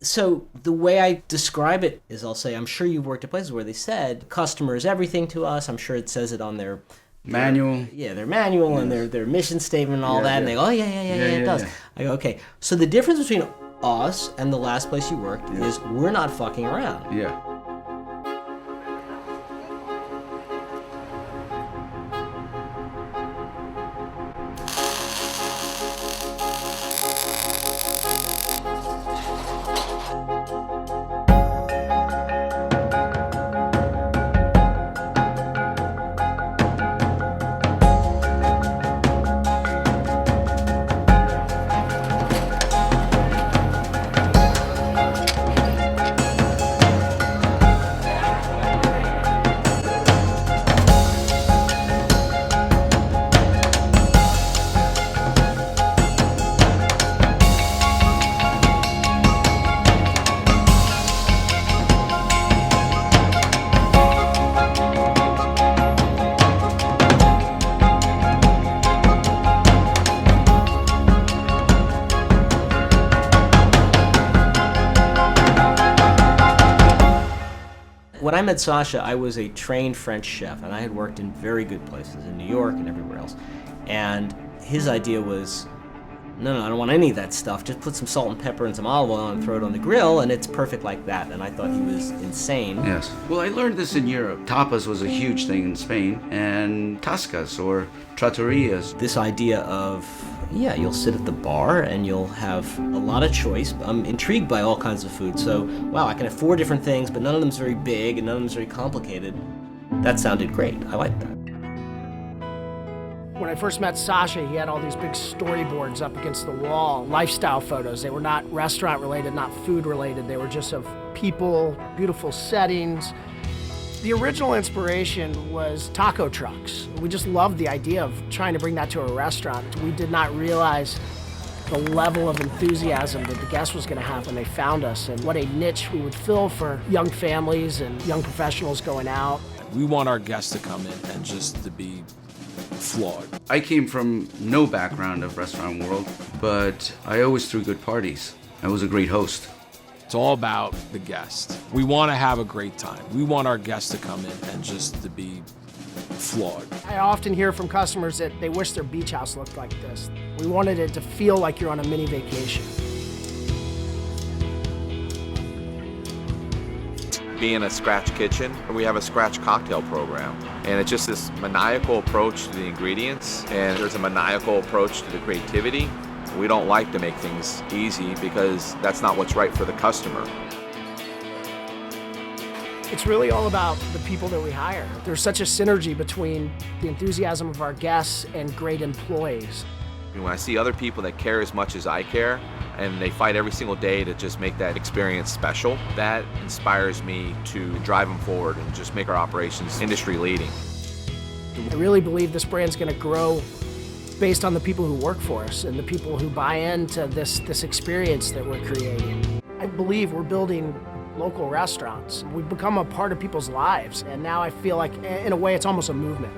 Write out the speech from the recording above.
So the way I describe it is I'll say, I'm sure you've worked at places where they said, customer is everything to us. I'm sure it says it on their manual. Their manual and their mission statement and all that. And they go, oh, yeah, it does. Yeah. I go, okay. So the difference between us and the last place you worked is we're not fucking around. Yeah. When I met Sasha, I was a trained French chef, and I had worked in very good places in New York and everywhere else. And his idea was, no, I don't want any of that stuff. Just put some salt and pepper and some olive oil and throw it on the grill, and it's perfect like that. And I thought he was insane. Yes. Well, I learned this in Europe. Tapas was a huge thing in Spain, and tascas or trattorias. This idea of, you'll sit at the bar and you'll have a lot of choice. I'm intrigued by all kinds of food. So, wow, I can have 4 different things, but none of them's very big and none of them's very complicated. That sounded great. I liked that. When I first met Sasha, he had all these big storyboards up against the wall, lifestyle photos. They were not restaurant related, not food related. They were just of people, beautiful settings. The original inspiration was taco trucks. We just loved the idea of trying to bring that to a restaurant. We did not realize the level of enthusiasm that the guest was going to have when they found us, and what a niche we would fill for young families and young professionals going out. We want our guests to come in and just to be flawed. I came from no background of restaurant world, but I always threw good parties. I was a great host. It's all about the guest. We want to have a great time. We want our guests to come in and just to be flawed. I often hear from customers that they wish their beach house looked like this. We wanted it to feel like you're on a mini vacation. Being a scratch kitchen, we have a scratch cocktail program. And it's just this maniacal approach to the ingredients, and there's a maniacal approach to the creativity. We don't like to make things easy because that's not what's right for the customer. It's really all about the people that we hire. There's such a synergy between the enthusiasm of our guests and great employees. When I see other people that care as much as I care, and they fight every single day to just make that experience special, that inspires me to drive them forward and just make our operations industry leading. I really believe this brand's going to grow based on the people who work for us and the people who buy into this experience that we're creating. I believe we're building local restaurants. We've become a part of people's lives, and now I feel like, in a way, it's almost a movement.